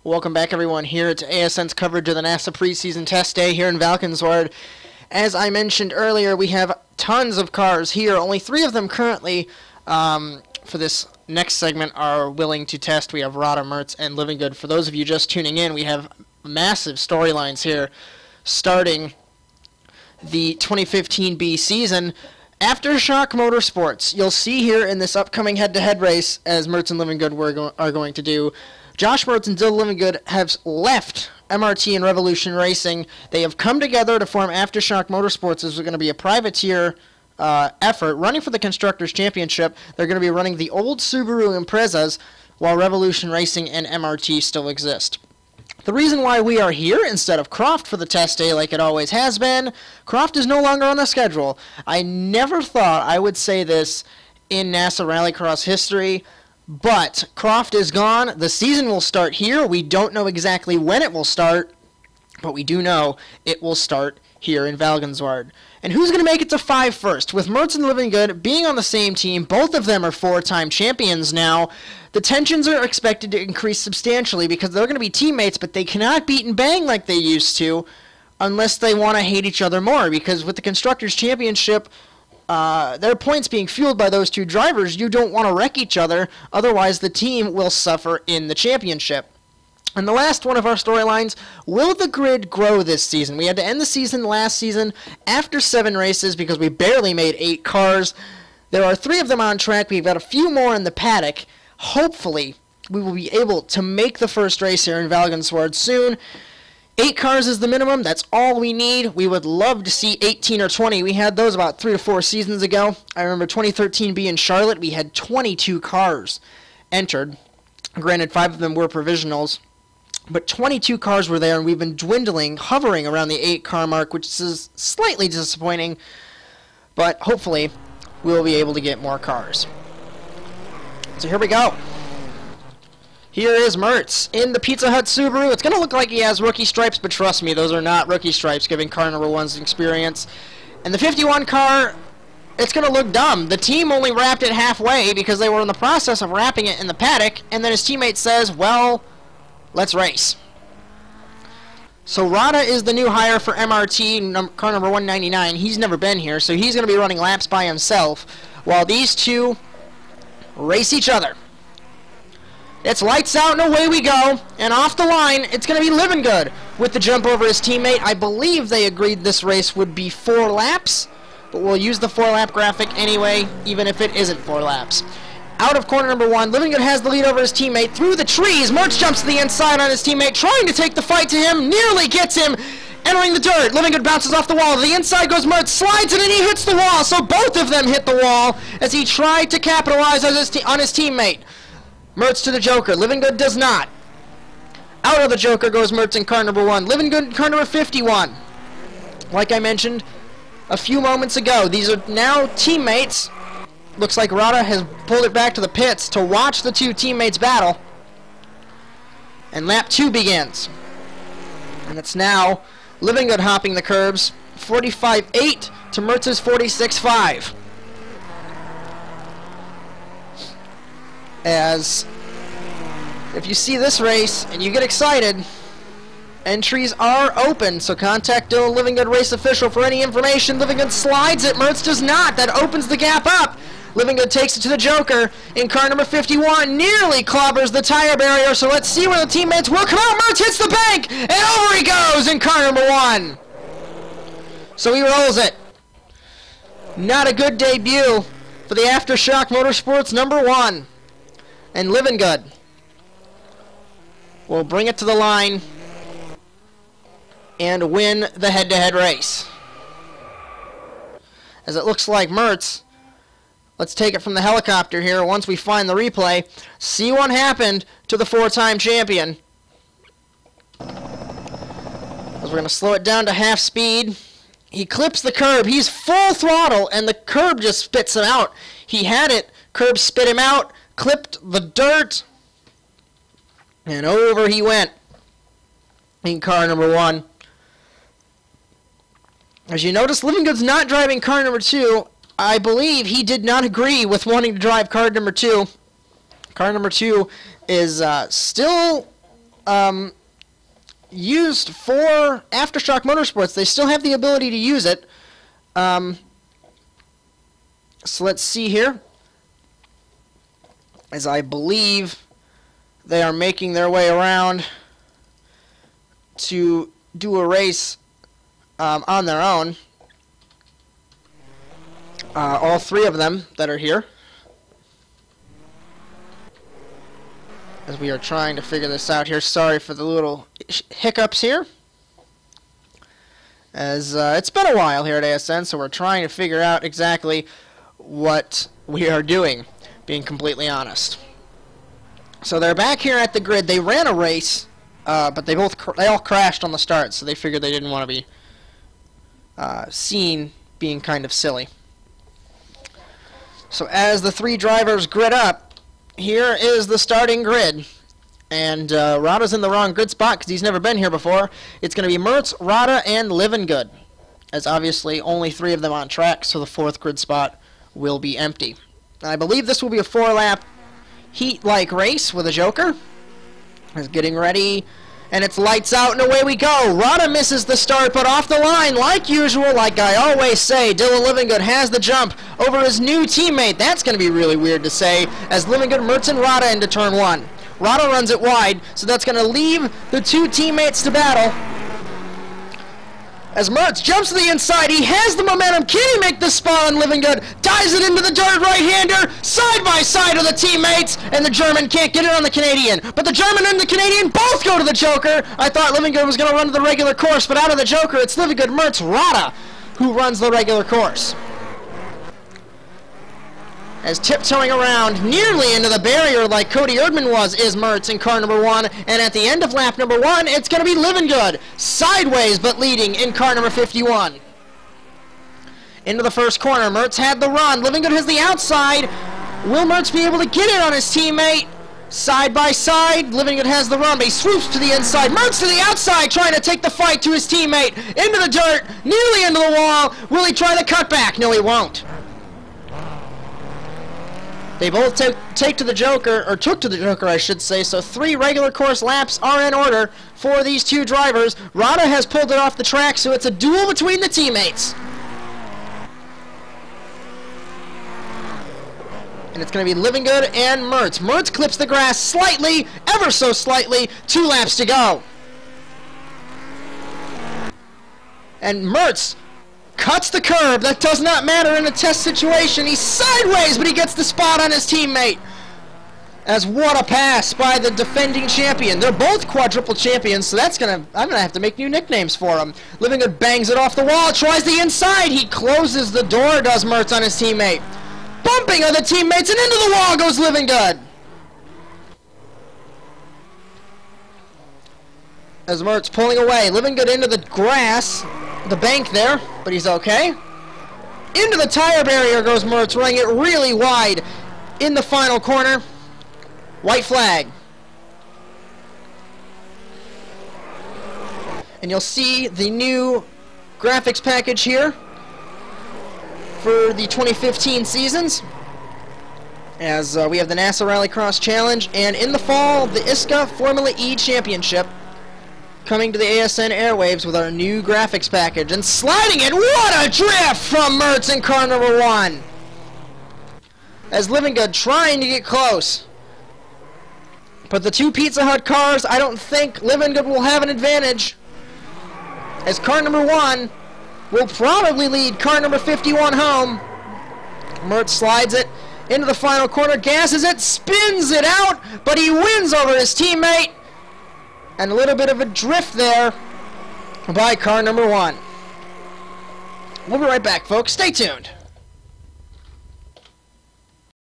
Welcome back, everyone, here to ASN's coverage of the NASA preseason test day here in Valkenswaard. As I mentioned earlier, we have tons of cars here. Only 3 of them currently for this next segment are willing to test. We have Rada, Mertz, and Living Good. For those of you just tuning in, we have massive storylines here starting the 2015B season. Aftershock Motorsports, you'll see here in this upcoming head-to-head race, as Mertz and Living Good are going to do, Josh Mertz and Dill Living Good have left MRT and Revolution Racing. They have come together to form Aftershock Motorsports. This is going to be a privateer effort running for the Constructors' Championship. They're going to be running the old Subaru Imprezas while Revolution Racing and MRT still exist. The reason why we are here instead of Croft for the test day like it always has been, Croft is no longer on the schedule. I never thought I would say this in NASA RallyCross history, but Croft is gone. The season will start here. We don't know exactly when it will start, but we do know it will start here in Valkenswaard. And who's going to make it to 5 first? With Mertz and Living Good being on the same team, both of them are 4-time champions now, the tensions are expected to increase substantially because they're going to be teammates, but they cannot beat and bang like they used to unless they want to hate each other more, because with the Constructors' Championship, their points being fueled by those 2 drivers, you don't want to wreck each other, otherwise the team will suffer in the championship. And the last one of our storylines, will the grid grow this season? We had to end the season last season after 7 races because we barely made 8 cars. There are 3 of them on track. We've got a few more in the paddock. Hopefully, we will be able to make the first race here in Valkenswaard soon. 8 cars is the minimum. That's all we need. We would love to see 18 or 20. We had those about 3 to 4 seasons ago. I remember 2013B in Charlotte, we had 22 cars entered. Granted, 5 of them were provisionals. But 22 cars were there, and we've been dwindling, hovering around the 8-car mark, which is slightly disappointing. But hopefully, we'll be able to get more cars. So here we go. Here is Mertz in the Pizza Hut Subaru. It's going to look like he has rookie stripes, but trust me, those are not rookie stripes, giving car number 1's experience. And the 51 car, it's going to look dumb. The team only wrapped it halfway because they were in the process of wrapping it in the paddock, and then his teammate says, well, let's race. So Rada is the new hire for MRT, car number 199. He's never been here, so he's going to be running laps by himself, while these 2 race each other. It's lights out and away we go, and off the line, it's going to be Living Good with the jump over his teammate. I believe they agreed this race would be 4 laps, but we'll use the 4-lap graphic anyway, even if it isn't 4 laps. Out of corner number 1, Living Good has the lead over his teammate through the trees. Mertz jumps to the inside on his teammate, trying to take the fight to him, nearly gets him, entering the dirt. Living Good bounces off the wall. To the inside goes Mertz, slides it, and he hits the wall. So both of them hit the wall as he tried to capitalize on his teammate. Mertz to the Joker. Living Good does not. Out of the Joker goes Mertz in car number 1. Living Good in car number 51. Like I mentioned a few moments ago, these are now teammates. Looks like Rada has pulled it back to the pits to watch the 2 teammates battle. And lap 2 begins. And it's now Living Good hopping the curbs. 45.8 to Mertz's 46.5. As if you see this race and you get excited, entries are open, so contact Dylan Living Good Race Official for any information. Living Good slides it, Mertz does not. That opens the gap up. Living Good takes it to the Joker in car number 51, nearly clobbers the tire barrier, so let's see where the teammates will come out. Mertz hits the bank, and over he goes in car number 1. So he rolls it. Not a good debut for the Aftershock Motorsports number 1. And Living Good will bring it to the line and win the head-to-head race. As it looks like Mertz, let's take it from the helicopter here once we find the replay, see what happened to the 4-time champion. As we're going to slow it down to half speed. He clips the curb. He's full throttle, and the curb just spits him out. He had it. Curb spit him out. Clipped the dirt, and over he went in car number 1. As you notice, Living Good's not driving car number 2. I believe he did not agree with wanting to drive car number 2. Car number 2 is still used for Aftershock Motorsports. They still have the ability to use it. So let's see here. As I believe they are making their way around to do a race on their own. All three of them that are here. As we are trying to figure this out here. Sorry for the little hiccups here. As it's been a while here at ASN, so we're trying to figure out exactly what we are doing, being completely honest. So they're back here at the grid. They ran a race, but they all crashed on the start, so they figured they didn't want to be seen being kind of silly. So as the three drivers grid up, here is the starting grid. And Rada's in the wrong grid spot because he's never been here before. It's going to be Mertz, Rada, and Living Good. As obviously only three of them on track, so the fourth grid spot will be empty. I believe this will be a 4-lap heat-like race with a Joker. He's getting ready, and it's lights out, and away we go. Rada misses the start, but off the line, like usual, like I always say, Dylan Livingood has the jump over his new teammate. That's going to be really weird to say, as Livingood, Mertz, and Rada into turn 1. Rada runs it wide, so that's going to leave the two teammates to battle. As Mertz jumps to the inside, he has the momentum. Can he make the spot on Livingood? Dives it into the dirt, right-hander, side by side of the teammates, and the German can't get it on the Canadian. But the German and the Canadian both go to the Joker. I thought Livingood was going to run to the regular course, but out of the Joker, it's Livingood, Mertz, Rada, who runs the regular course. As tiptoeing around nearly into the barrier like Cody Erdman was is Mertz in car number 1. And at the end of lap number 1, it's going to be Livingood, sideways but leading in car number 51. Into the first corner, Mertz had the run. Livingood has the outside. Will Mertz be able to get it on his teammate? Side by side, Livingood has the run, but he swoops to the inside. Mertz to the outside, trying to take the fight to his teammate. Into the dirt, nearly into the wall. Will he try the cutback? No, he won't. They both took to the Joker, I should say, so 3 regular course laps are in order for these two drivers. Rada has pulled it off the track, so it's a duel between the teammates. And it's going to be Livingood and Mertz. Mertz clips the grass slightly, ever so slightly, 2 laps to go. And Mertz cuts the curb. That does not matter in a test situation. He's sideways, but he gets the spot on his teammate. As what a pass by the defending champion. They're both quadruple champions, so I'm gonna have to make new nicknames for them. Livingood bangs it off the wall, tries the inside. He closes the door, does Mertz on his teammate. Bumping other teammates, and into the wall goes Livingood. As Mertz pulling away, Livingood into the grass. The bank there, but he's okay. Into the tire barrier goes Mertz, running it really wide in the final corner. White flag. And you'll see the new graphics package here for the 2015 seasons. As we have the NASA RallyCross Challenge, and in the fall, the ISCA Formula E Championship. Coming to the ASN airwaves with our new graphics package. And sliding it, what a drift from Mertz in car number 1. As Livingood trying to get close. But the two Pizza Hut cars, I don't think Livingood will have an advantage. As car number 1 will probably lead car number 51 home. Mertz slides it into the final corner, gasses it, spins it out, but he wins over his teammate. And a little bit of a drift there by car number 1. We'll be right back, folks. Stay tuned.